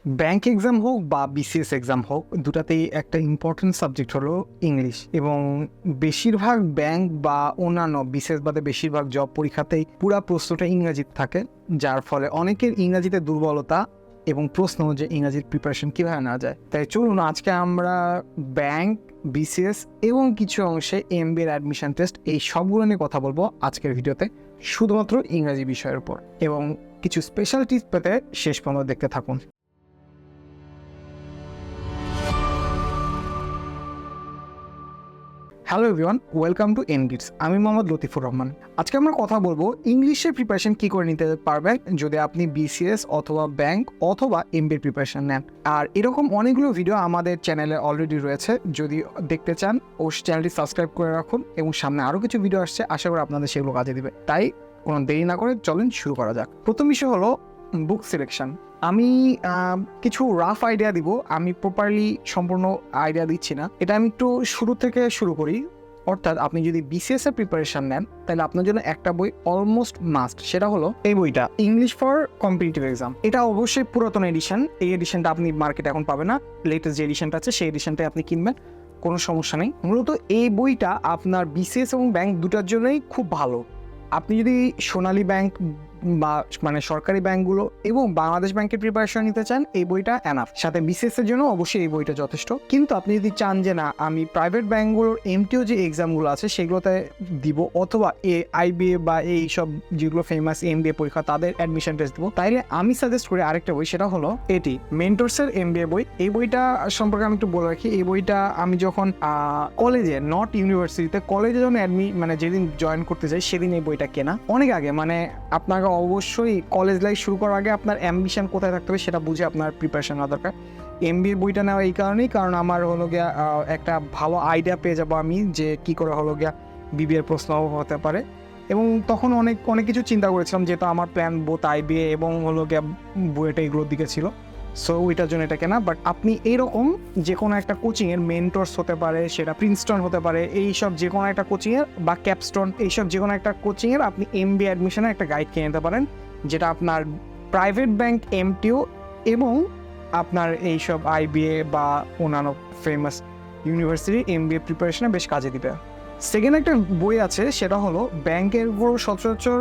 Bank exam হোক বা BCS exam হোক, দুটাতেই একটা ইম্পর্টেন্ট সাবজেক্ট হলো ইংলিশ। এবং বেশিরভাগ ব্যাংক বা অন্যান্য বিসিএস বাদে বেশিরভাগ জব পরীক্ষাতেই পুরা প্রশ্নটা ইংরেজিতে থাকে, যার ফলে অনেকের ইংরাজিতে দুর্বলতা এবং প্রশ্ন যে ইংরাজির প্রিপারেশন কীভাবে নেওয়া যায়। তাই চলুন আজকে আমরা ব্যাংক, বিসিএস এবং কিছু অংশে এমবিএর অ্যাডমিশন টেস্ট এই সবগুলো নিয়ে কথা বলবো আজকের ভিডিওতে, শুধুমাত্র ইংরাজি বিষয়ের উপর। এবং কিছু স্পেশাল টিপস পেতে শেষ পর্যন্ত দেখতে থাকুন। হ্যালো এভরিওয়ান, ওয়েলকাম টু এনগিটস। আমি মোহাম্মদ লতিফুর রহমান। আজকে আমরা কথা বলবো ইংলিশের প্রিপারেশন কী করে নিতে পারবেন যদি আপনি বিসিএস অথবা ব্যাংক অথবা এমবিএর প্রিপারেশন নেন। আর এরকম অনেকগুলো ভিডিও আমাদের চ্যানেলে অলরেডি রয়েছে, যদি দেখতে চান অবশ্যই চ্যানেলটি সাবস্ক্রাইব করে রাখুন। এবং সামনে আরও কিছু ভিডিও আসছে, আশা করি আপনাদের সেগুলো কাজে দিবে। তাই কোনো দেরি না করে চলেন শুরু করা যাক। প্রথম বিষয় হলো বুক সিলেকশন। আমি কিছু রাফ আইডিয়া দিব, আমি প্রপারলি সম্পূর্ণ আইডিয়া দিচ্ছি না। এটা আমি একটু শুরু থেকে শুরু করি। অর্থাৎ আপনি যদি বিসিএস এর প্রিপারেশন নেন তাহলে আপনার জন্য একটা বই অলমোস্ট মাস্ট, সেটা হলো এই বইটা, ইংলিশ ফর কম্পিটিটিভ এক্সাম। এটা অবশ্যই পুরাতন এডিশন, এই এডিশনটা আপনি মার্কেটে এখন পাবেন না। লেটেস্ট যে এডিশনটা আছে সেই এডিশনটাই আপনি কিনবেন, কোনো সমস্যা নেই। মূলত এই বইটা আপনার বিসিএস এবং ব্যাংক দুটার জন্যই খুব ভালো। আপনি যদি সোনালী ব্যাংক বা মানে সরকারি ব্যাংকগুলো এবং বাংলাদেশ ব্যাংকের প্রিপারেশন নিতে চান, এই বইটা এনাফ। সাথে বিসিএস এর জন্য অবশ্যই এই বইটা যথেষ্ট। কিন্তু আপনি যদি চান যে না আমি প্রাইভেট ব্যাংকগুলোর এমটিও যে এক্সামগুলো আছে সেগুলোতে দিব, অথবা আইবিএ বা এই সব যেগুলো ফেমাস এমবিএ পরীক্ষা তাদের অ্যাডমিশন টেস্ট দিব, তাইলে আমি সাজেস্ট করি আরেকটা বই, সেটা হলো এটি মেন্টরসের এমবিএ বই। এই বইটা সম্পর্কে আমি একটু বলে রাখি। এই বইটা আমি যখন কলেজে, নট ইউনিভার্সিটিতে, কলেজে যখন মানে যেদিন জয়েন করতে যাই সেদিন এই বইটা কেনা। অনেক আগে, মানে আপনাকে অবশ্যই কলেজ লাইফ শুরু করার আগে আপনার অ্যাম্বিশন কোথায় থাকতে হবে সেটা বুঝে আপনার প্রিপারেশন নেওয়া দরকার। এমবিএ বইটা নেওয়া এই কারণেই, কারণ আমার হলো গিয়া একটা ভালো আইডিয়া পেয়ে যাবো আমি যে কী করে হলো গিয়া বিবিএর প্রশ্ন হতে পারে। এবং তখন অনেক কিছু চিন্তা করেছিলাম, যেহেতু আমার প্ল্যান বোথ আইবিএ এবং হলো গিয়া বুয়েটা এগুলোর দিকে ছিল, সো ওইটার জন্য এটা কেনা। বাট আপনি এইরকম যে কোনো একটা কোচিংয়ের মেন্টরস হতে পারে, সেটা প্রিন্সটন হতে পারে, এইসব যে কোনো একটা কোচিংয়ের বা ক্যাপস্টোন, এইসব যে কোনো একটা কোচিংয়ের আপনি এমবিএ অ্যাডমিশনের একটা গাইড কিনে নিতে পারেন, যেটা আপনার প্রাইভেট ব্যাংক এমটিও এবং আপনার এইসব আইবিএ বা অন্যান্য ফেমাস ইউনিভার্সিটি এমবিএ প্রিপারেশনে বেশ কাজে দিবে। সেকেন্ড একটা বই আছে, সেটা হলো ব্যাংকের উপর। সচরাচর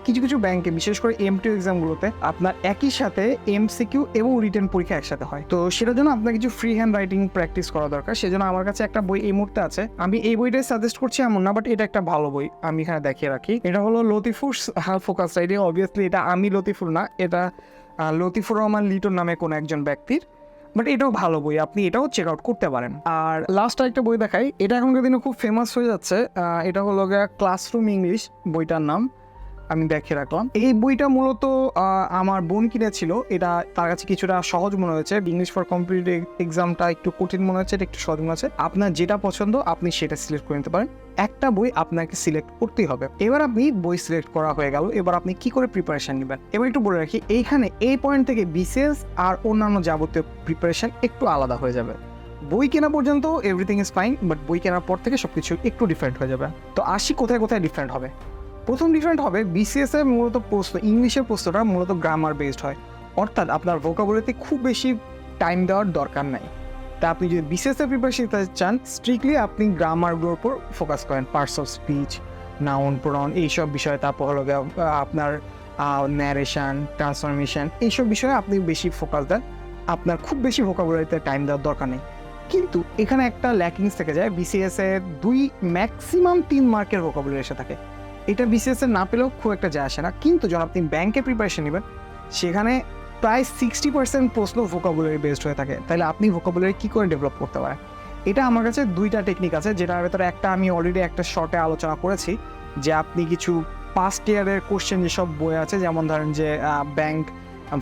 কিছু কিছু ব্যাংকে, বিশেষ করে এমটিও এক্সামগুলোতে আপনার একই সাথে এমসিকিউ এবং রিটেন পরীক্ষা একসাথে হয়। তো সেটার জন্য আপনার কিছু ফ্রি হ্যান্ড রাইটিং প্র্যাকটিস করা দরকার। সেজন্য আমার কাছে একটা বই এই মুহূর্তে আছে, আমি এই বইটাই সাজেস্ট করছি এমন না, বাট এটা একটা ভালো বই, আমি এখানে দেখিয়ে রাখি। এটা হলো লতিফুর হাল ফোকাস রাইটিং। অবভিয়াসলি এটা আমি লতিফুর না, এটা লতিফুর রহমান লিটন নামে কোনো একজন ব্যক্তির, বাট এটাও ভালো বই, আপনি এটাও চেক আউট করতে পারেন। আর লাস্ট একটা বই দেখাই, এটা এখনকার দিনে খুব ফেমাস হয়ে যাচ্ছে। এটা হলো ক্লাসরুম ইংলিশ, বইটার নাম আমি দেখিয়ে রাখলাম। এই বইটা মূলত আমার বোন কিনেছিল, এটা তার কাছে কিছুটা সহজ মনে হয়েছে। ইংলিশ ফর কম্পিটিটিভ এক্সামটা একটু কঠিন মনে হচ্ছে, এটা একটু সহজ মনে হচ্ছে। আপনার যেটা পছন্দ আপনি সেটা সিলেক্ট করে নিতে পারেন। একটা বই আপনাকে সিলেক্ট করতেই হবে। এবার আপনি বই সিলেক্ট করা হয়ে গেল, এবার আপনি কি করে প্রিপারেশন নেবেন। এবার একটু বলে রাখি, এইখানে এই পয়েন্ট থেকে বিসিএস আর অন্যান্য যাবতীয় প্রিপারেশন একটু আলাদা হয়ে যাবে। বই কেনা পর্যন্ত এভরিথিং ইজ ফাইন, বাট বই কেনার পর থেকে সবকিছু একটু ডিফারেন্ট হয়ে যাবে। তো আসি কোথায় কোথায় ডিফারেন্ট হবে। প্রথম ডিফারেন্ট হবে বিসিএস এর মূলত প্রশ্ন, ইংলিশের প্রশ্নটা মূলত গ্রামার বেসড হয়, অর্থাৎ আপনার ভোকাবুলারিতে খুব বেশি টাইম দেওয়ার দরকার নাই। তা আপনি যদি বিসিএস এর প্রিপারেশন নিতে চান, স্ট্রিক্টলি আপনি গ্রামারগুলোর উপর ফোকাস করেন, parts of speech, noun, pronoun, এইসব বিষয়ে। তারপর হলো আপনার ন্যারেশন, ট্রান্সফরমেশন, এইসব বিষয়ে আপনি বেশি ফোকাস দেন। আপনার খুব বেশি ভোকাবুলারিতে টাইম দেওয়ার দরকার নেই। কিন্তু এখানে একটা ল্যাকিংস থেকে যায়, বিসিএস এর 2 ম্যাক্সিমাম 3 মার্কের ভোকাবুলারি এসে থাকে। এটা বিসিএস এর না পেলেও খুব একটা যায় আসে না। কিন্তু যখন আপনি ব্যাংকে প্রিপারেশন নেবেন, সেখানে প্রায় 60% প্রশ্ন ভোকাবুলারি বেসড হয়ে থাকে। তাহলে আপনি ভোকাবুলারি কী করে ডেভেলপ করতে পারেন, এটা আমার কাছে 2টা টেকনিক আছে, যেটার ভেতরে একটা আমি অলরেডি একটা শর্টে আলোচনা করেছি, যে আপনি কিছু পাস্ট ইয়ারের কোশ্চেন যেসব বই আছে, যেমন ধরেন যে ব্যাংক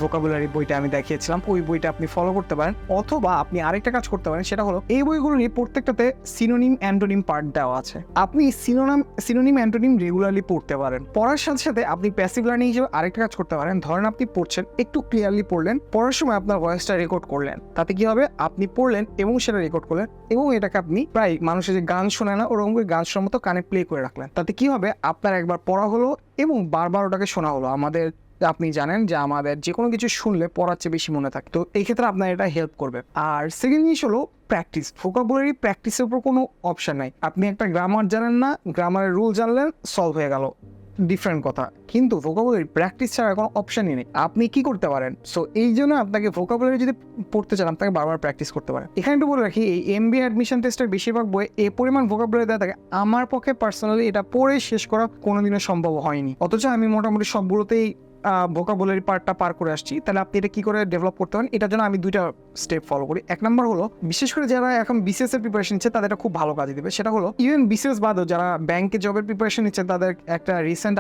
ভোকাবুলারি বইটা আমি দেখিয়েছিলাম, ওই বইটা আপনি ফলো করতে পারেন। অথবা আপনি আরেকটা কাজ করতে পারেন, সেটা হলো এই বইগুলো নিয়ে প্রত্যেকটাতে সিনোনিম অ্যান্টোনিম পার্ট দেওয়া আছে। আপনি সিনোনিম অ্যান্টোনিম রেগুলারলি পড়তে পারেন। পড়ার সাথে সাথে আপনি প্যাসিভ লার্নিং হিসেবে আরেকটা কাজ করতে পারেন। ধরেন আপনি পড়ছেন, একটু ক্লিয়ারলি পড়লেন, পড়ার সময় আপনার ভয়েসটা রেকর্ড করলেন। তাতে কি হবে, আপনি পড়লেন এবং সেটা রেকর্ড করলেন, এবং এটাকে আপনি প্রায় মানুষের যে গান শোনে না ওরকম করে গান শোনার মতো কানে প্লে করে রাখলেন। তাতে কি হবে, আপনার একবার পড়া হলো এবং বারবার ওটাকে শোনা হলো। আমাদের আপনি জানেন যে আমাদের যে কোনো কিছু শুনলে পড়ার চেয়ে বেশি মনে থাকে, তো এই ক্ষেত্রে আপনার এটা হেল্প করবে। আর সেকেন্ড জিনিস হলো প্র্যাকটিস। ভোকাবুলারি প্র্যাকটিসের উপর কোনো অপশন নাই। আপনি একটা গ্রামার জানেন না, গ্রামারের রুল জানলেন, সলভ হয়ে গেল, ডিফারেন্ট কথা। কিন্তু ভোকাবুলারি প্র্যাকটিস ছাড়া কোনো অপশনই নেই। আপনি কি করতে পারেন? সো এই জন্য আপনাকে ভোকাবুলারি যদি পড়তে চান, আপনাকে বারবার প্র্যাকটিস করতে পারেন। এখানে একটু বলে রাখি, এই এমবিএ অ্যাডমিশন টেস্টের বেশিরভাগ বই এই পরিমাণ ভোকাবুলারি দেওয়া থাকে, আমার পক্ষে পার্সোনালি এটা পড়ে শেষ করা কোনোদিনও সম্ভব হয়নি। অথচ আমি মোটামুটি সবগুলোতেই ভোকাবুলারি পার্টটা পার করে আসছি। তাহলে আপনি এটা কি করে ডেভেলপ করতে পারেন, এটার জন্য আমি দুইটা স্টেপ ফলো করি। এক নম্বর হলো, বিশেষ করে যারা এখন বিসিএস এর প্রিপারেশন নিচ্ছে তাদের এটা খুব ভালো কাজে দেবে। সেটা হলো, ইভেন বিসিএস বাদও যারা ব্যাংকে জবের প্রিপারেশন নিচ্ছে তাদের একটা রিসেন্ট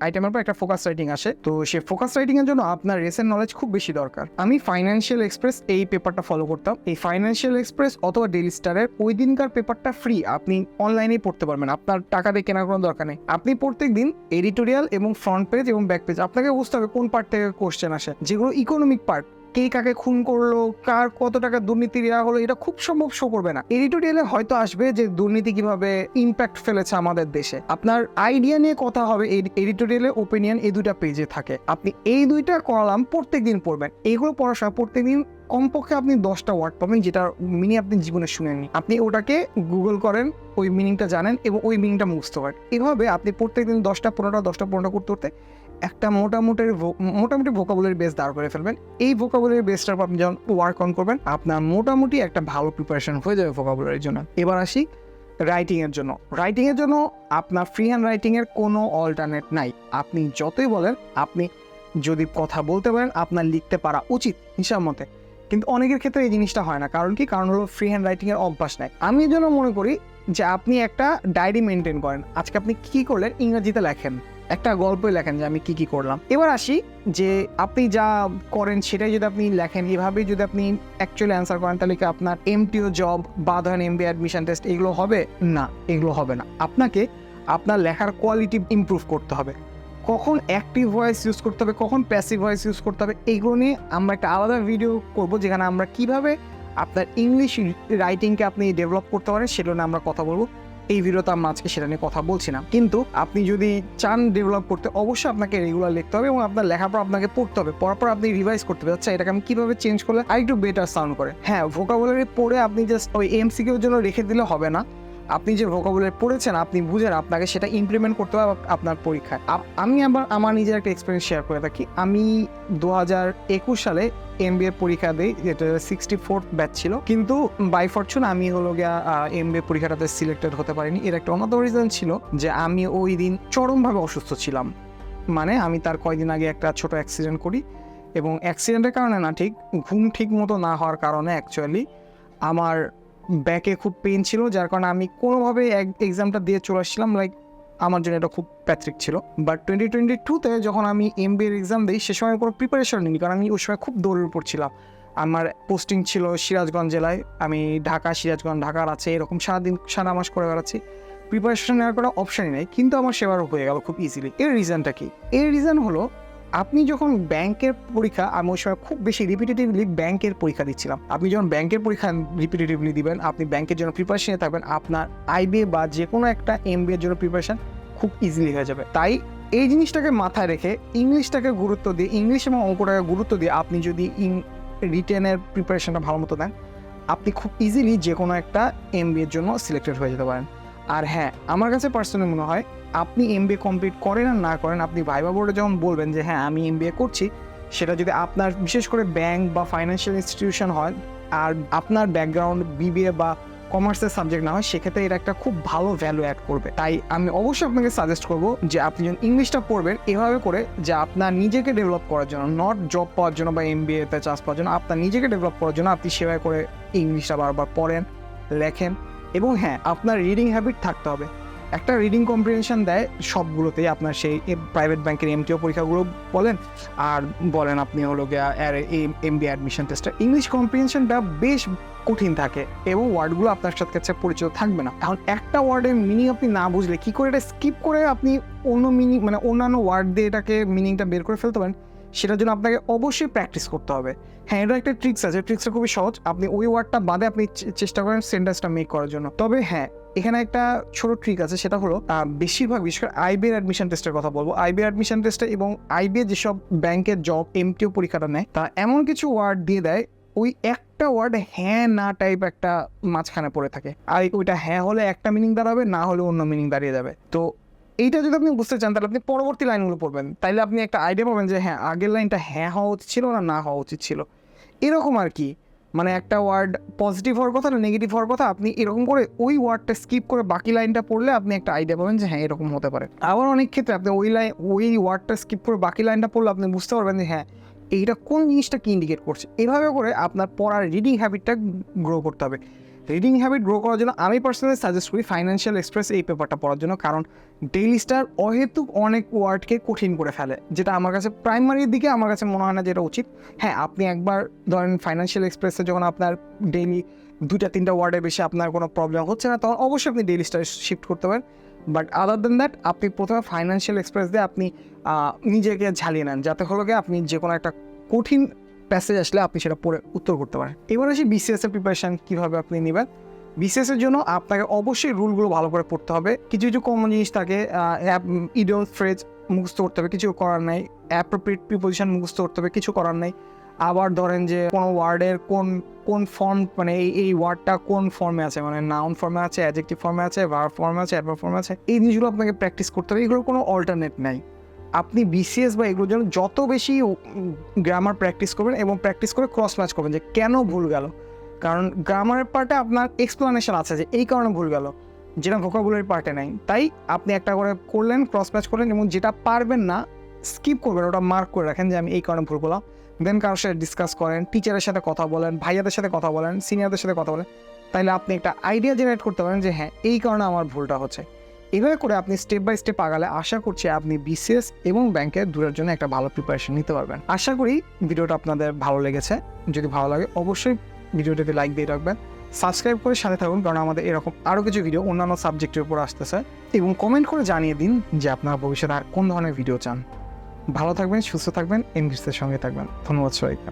আইটেমের পর একটা ফোকাস রাইটিং আসে। তো সেই ফোকাস রাইটিং এর জন্য আপনার রিসেন্ট নলেজ খুব বেশি দরকার। আমি ফাইন্যান্সিয়াল এক্সপ্রেস এই পেপারটা ফলো করতাম। এই ফাইন্যান্সিয়াল এক্সপ্রেস অথবা ডেইলি স্টারের ওই দিনকার পেপারটা ফ্রি, আপনি অনলাইনেই পড়তে পারবেন, আপনার টাকা দিয়ে কেনার কোনো দরকার নেই। আপনি প্রত্যেক দিন এডিটোরিয়াল এবং ফ্রন্ট পেজ এবং ব্যাক পেজ আপনাকে বুঝতে হবে কোন পার্ট থেকে কোশ্চেন আসে। যেগুলো ইকোনমিক পার্ট, কে কাকে খুন করলো, কার কত টাকা দুর্নীতি দেওয়া হলো, এটা খুব সম্ভব শো করবে না। এডিটোরিয়ালে হয়তো আসবে যে দুর্নীতি কিভাবে ইম্প্যাক্ট ফেলেছে আমাদের দেশে। আপনার আইডিয়া নিয়ে কথা হবে, এডিটোরিয়ালে ওপিনিয়ন এই দুইটা পেজে থাকে। আপনি এই দুইটা কলাম প্রত্যেকদিন পড়বেন। এইগুলো পড়ার সময় প্রত্যেকদিন কমপক্ষে আপনি 10টা ওয়ার্ড পাবেন যেটার মিনিং আপনি জীবনে শুনেননি। আপনি ওটাকে গুগল করেন, ওই মিনিংটা জানেন এবং ওই মিনিংটা মুখস্থ করেন। এভাবে আপনি প্রত্যেকদিন 10টা 15টা করতে করতে একটা মোটামুটি ভোকাবুলারি বেস দাঁড় করে ফেলবেন। এই ভোকাবুলারি বেসটার উপর আপনি যখন ওয়ার্ক অন করবেন, আপনার মোটামুটি একটা ভালো প্রিপারেশন হয়ে যাবে ভোকাবুলারির জন্য। এবার আসি রাইটিংয়ের জন্য। রাইটিংয়ের জন্য আপনার ফ্রি হ্যান্ড রাইটিংয়ের কোনো অল্টারনেট নাই। আপনি যতই বলেন, আপনি যদি কথা বলতে পারেন, আপনার লিখতে পারা উচিত হিসাব মতে। কিন্তু অনেকের ক্ষেত্রে এই জিনিসটা হয় না। কারণ কি? কারণ হলো ফ্রি হ্যান্ড রাইটিংয়ের অভ্যাস নাই। আমি এই জন্য মনে করি যে আপনি একটা ডায়েরি মেনটেন করেন, আজকে আপনি কী করলেন ইংরেজিতে লেখেন, একটা গল্পই লেখেন যে আমি কি করলাম। এবার আসি যে আপনি যা করেন সেটাই যদি আপনি লেখেন, এভাবেই যদি আপনি অ্যাকচুয়ালি অ্যান্সার করেন, তাহলে কি আপনার এমটিও জব বা ধরেন এমবিএ অ্যাডমিশন টেস্ট এগুলো হবে না? এগুলো হবে না। আপনাকে আপনার লেখার কোয়ালিটি ইমপ্রুভ করতে হবে। কখন অ্যাক্টিভ ভয়েস ইউজ করতে হবে, কখন প্যাসিভ ভয়েস ইউজ করতে হবে, এইগুলো নিয়ে আমরা একটা আলাদা ভিডিও করব, যেখানে আমরা কিভাবে আপনার ইংলিশ রাইটিংকে আপনি ডেভেলপ করতে পারেন সেটা নিয়ে আমরা কথা বলবো। এই ভিডিওতে আমরা আজকে সেটা নিয়ে কথা বলছি না। কিন্তু আপনি যদি চান ডেভেলপ করতে, অবশ্যই আপনাকে রেগুলার লিখতে হবে এবং আপনার লেখার পর আপনাকে পড়তে হবে। পড়ার পর আপনি রিভাইজ করতে হবে, আচ্ছা এটাকে আমি কীভাবে চেঞ্জ করলে আরেকটু বেটার সাউন্ড করে। হ্যাঁ, ভোকাবুলারি পড়ে আপনি জাস্ট ওই এমসিকিউর জন্য রেখে দিলে হবে না। আপনি যে ভোকাবুলারি পড়েছেন, আপনি বুঝেন, আপনাকে সেটা ইমপ্লিমেন্ট করতে হবে আপনার পরীক্ষায়। আমি আবার আমার নিজের একটা এক্সপিরিয়েন্স শেয়ার করে থাকি। আমি 2021 সালে এমবিএ পরীক্ষা দিই, যেটা 64th ব্যাচ ছিল। কিন্তু বাই ফরচুন আমি হলো গিয়া এমবিএ পরীক্ষাটাতে সিলেক্টেড হতে পারিনি। এর একটা অন্যতম রিজন ছিল যে আমি ওই দিন চরমভাবে অসুস্থ ছিলাম। মানে আমি তার কয়েকদিন আগে একটা ছোট অ্যাক্সিডেন্ট করি, এবং অ্যাক্সিডেন্টের কারণে না, ঠিক ঘুম ঠিক মতো না হওয়ার কারণে অ্যাকচুয়ালি আমার ব্যাকে খুব পেন ছিল, যার কারণে আমি কোনোভাবে এক্সামটা দিয়ে চলে আসছিলাম। লাইক আমার জন্য এটা খুব প্যাথ্রিক ছিল। বাট 2022-তে যখন আমি এমবিএর এক্সাম দিই, সে সময় কোনো প্রিপারেশন নিইনি, কারণ আমি ওই সময় খুব দৌড়ের উপর ছিলাম। আমার পোস্টিং ছিল সিরাজগঞ্জ জেলায়, আমি ঢাকা সিরাজগঞ্জ ঢাকার আছে এরকম সারাদিন সারা মাস করে বেড়াচ্ছি। প্রিপারেশন নেওয়ার কোনো অপশানই নেই, কিন্তু আমার সেবার হয়ে গেল খুব ইজিলি। এর রিজনটা কি? এর রিজন হলো, আপনি যখন ব্যাংকের পরীক্ষা, আমি ওই সময় খুব বেশি রিপিটেটিভলি ব্যাংকের পরীক্ষা দিচ্ছিলাম। আপনি যখন ব্যাংকের পরীক্ষা রিপিটেটিভলি দিবেন, আপনি ব্যাংকের জন্য প্রিপারেশনে থাকবেন, আপনার আইবিএ বা যে কোনো একটা এমবিএর জন্য প্রিপারেশন খুব ইজিলি হয়ে যাবে। তাই এই জিনিসটাকে মাথায় রেখে ইংলিশটাকে গুরুত্ব দিয়ে, ইংলিশ এবং অঙ্কটাকে গুরুত্ব দিয়ে আপনি যদি রিটেনের প্রিপারেশনটা ভালো মতো দেন, আপনি খুব ইজিলি যে কোনো একটা এমবিএর জন্য সিলেক্টেড হয়ে যেতে পারেন। আর হ্যাঁ, আমার কাছে পার্সোনালি মনে হয়, আপনি এমবিএ কমপ্লিট করেন আর না করেন, আপনি ভাইবা বোর্ডে যখন বলবেন যে হ্যাঁ আমি এমবিএ করছি, সেটা যদি আপনার বিশেষ করে ব্যাংক বা ফাইন্যান্সিয়াল ইনস্টিটিউশন হয় আর আপনার ব্যাকগ্রাউন্ড বিবিএ বা কমার্সের সাবজেক্ট না হয়, সেক্ষেত্রে এটা একটা খুব ভালো ভ্যালু অ্যাড করবে। তাই আমি অবশ্যই আপনাকে সাজেস্ট করবো যে আপনি যখন ইংলিশটা পড়বেন, এভাবে করে যে আপনার নিজেকে ডেভেলপ করার জন্য, নট জব পাওয়ার জন্য বা এমবিএতে চান্স পাওয়ার জন্য, আপনার নিজেকে ডেভেলপ করার জন্য আপনি সেভাবে করে ইংলিশটা বারবার পড়েন, লেখেন। এবং হ্যাঁ, আপনার রিডিং হ্যাবিট থাকতে হবে। একটা রিডিং কম্প্রিহেনশন দেয় সবগুলোতেই, আপনার সেই প্রাইভেট ব্যাংকের এমটিও পরীক্ষাগুলো বলেন আর বলেন আপনি হলো গিয়া এমবিএ অ্যাডমিশন টেস্টে, ইংলিশ কম্প্রিহেনশনটা বেশ কঠিন থাকে এবং ওয়ার্ডগুলো আপনার সাথে পরিচিত থাকবে না। এখন একটা ওয়ার্ডের মিনিং আপনি না বুঝলে কী করে এটা স্কিপ করে আপনি অন্য মিনিং, মানে অন্যান্য ওয়ার্ড দিয়ে এটাকে মিনিংটা বের করে ফেলতে পারেন, সেটার জন্য আপনাকে অবশ্যই প্র্যাকটিস করতে হবে। হ্যাঁ, এটা একটা ট্রিক্স আছে, ট্রিক্সটা খুবই সহজ। আপনি ওই ওয়ার্ডটা বাদে আপনি চেষ্টা করেন সেন্টেন্সটা মেক করার জন্য। তবে হ্যাঁ, এখানে একটা ছোট ট্রিক আছে, সেটা হলো বেশিরভাগ বিশেষ করে আইবিএর অ্যাডমিশন টেস্টের কথা বলবো। আইবিএর অ্যাডমিশন টেস্টে এবং আইবিএ যেসব ব্যাংকের জব এমটিও পরীক্ষাটা নেয়, তা এমন কিছু ওয়ার্ড দিয়ে দেয়, ওই একটা ওয়ার্ড হ্যাঁ না টাইপ একটা মাঝখানে পড়ে থাকে, আর ওইটা হ্যাঁ হলে একটা মিনিং দাঁড়াবে, না হলে অন্য মিনিং দাঁড়িয়ে যাবে। তো এইটা যদি আপনি বুঝতে চান তাহলে আপনি পরবর্তী লাইনগুলো পড়বেন, তাইলে আপনি একটা আইডিয়া পাবেন যে হ্যাঁ আগের লাইনটা হ্যাঁ হওয়া উচিত ছিল না হওয়া উচিত ছিল, এরকম আর কি। মানে একটা ওয়ার্ড পজিটিভ হওয়ার কথা না নেগেটিভ হওয়ার কথা, আপনি এরকম করে ওই ওয়ার্ডটা স্কিপ করে বাকি লাইনটা পড়লে আপনি একটা আইডিয়া পাবেন যে হ্যাঁ এরকম হতে পারে। আবার অনেক ক্ষেত্রে আপনি ওই ওয়ার্ডটা স্কিপ করে বাকি লাইনটা পড়লে আপনি বুঝতে পারবেন যে হ্যাঁ এইটা কোন জিনিসটা কি ইন্ডিকেট করছে। এভাবে করে আপনার পড়ার রিডিং হ্যাবিটটা গ্রো করতে হবে। রিডিং হ্যাবিট গ্রো করার জন্য আমি পার্সোনালি সাজেস্ট করি ফাইন্যান্সিয়াল এক্সপ্রেস এই পেপারটা পড়ার জন্য, কারণ ডেইলি স্টার অহেতুক অনেক ওয়ার্ডকে কঠিন করে ফেলে, যেটা আমার কাছে প্রাইমারির দিকে আমার কাছে মনে হয় না যেটা উচিত। হ্যাঁ, আপনি একবার ধরেন ফাইন্যান্সিয়াল এক্সপ্রেসে যখন আপনার ডেইলি 2-3টা ওয়ার্ডের বেশি আপনার কোনো প্রবলেম হচ্ছে না, তখন অবশ্যই আপনি ডেইলি স্টার শিফট করতে পারেন। বাট আদার দেন দ্যাট আপনি প্রথমে ফাইন্যান্সিয়াল এক্সপ্রেস দিয়ে আপনি নিজেকে ঝালিয়ে নেন, যাতে হলো গিয়ে আপনি যে কোনো একটা কঠিন প্যাসেজ আসলে আপনি সেটা পড়ে উত্তর করতে পারেন। এবার আসি বিসিএস এর প্রিপারেশন কীভাবে আপনি নেবেন। বিসিএস এর জন্য আপনাকে অবশ্যই রুলগুলো ভালো করে পড়তে হবে। কিছু কিছু কমন জিনিস থাকে, ইডিয়ম ফ্রেজ মুখস্থ করতে হবে, কিছু করার নাই। অ্যাপ্রোপ্রিয়েট প্রিপোজিশন মুখস্থ করতে হবে, কিছু করার নাই। আবার ধরেন যে কোনো ওয়ার্ডের কোন ফর্ম, মানে এই ওয়ার্ডটা কোন ফর্মে আছে, মানে নাউন ফর্মে আছে, অ্যাডজেক্টিভ ফর্মে আছে, ভার্ব ফর্মে আছে, অ্যাডভার্ব ফর্মে আছে, এই জিনিসগুলো আপনাকে প্র্যাকটিস করতে হবে। এগুলোর কোনো অল্টারনেট নাই। আপনি বিসিএস বা এগুলোর জন্য যত বেশি গ্রামার প্র্যাকটিস করবেন এবং প্র্যাকটিস করে ক্রস ম্যাচ করবেন যে কেন ভুল গেল, কারণ গ্রামারের পার্টে আপনার এক্সপ্লানেশন আছে যে এই কারণে ভুল গেল, যেটা ভোকাবুলারি পার্টে নাই। তাই আপনি একটা করে করলেন, ক্রস ম্যাচ করলেন, এবং যেটা পারবেন না স্কিপ করবেন, ওটা মার্ক করে রাখেন যে আমি এই কারণে ভুল করলাম। দেন কারোর সাথে ডিসকাস করেন, টিচারের সাথে কথা বলেন, ভাইয়াদের সাথে কথা বলেন, সিনিয়রদের সাথে কথা বলেন, তাইলে আপনি একটা আইডিয়া জেনারেট করতে পারেন যে হ্যাঁ এই কারণে আমার ভুলটা হচ্ছে। এভাবে করে আপনি স্টেপ বাই স্টেপ আগালে আশা করছি আপনি বিসিএস এবং ব্যাংকের দূরের জন্য একটা ভালো প্রিপারেশন নিতে পারবেন। আশা করি ভিডিওটা আপনাদের ভালো লেগেছে। যদি ভালো লাগে অবশ্যই ভিডিওটাতে লাইক দিয়ে রাখবেন, সাবস্ক্রাইব করে সাথে থাকুন, কারণ আমাদের এরকম আরও কিছু ভিডিও অন্যান্য সাবজেক্টের উপর আসতেছে। এবং কমেন্ট করে জানিয়ে দিন যে আপনারা ভবিষ্যতে আর কোন ধরনের ভিডিও চান। ভালো থাকবেন, সুস্থ থাকবেন, এনগেজের সঙ্গে থাকবেন। ধন্যবাদ সবাইকে।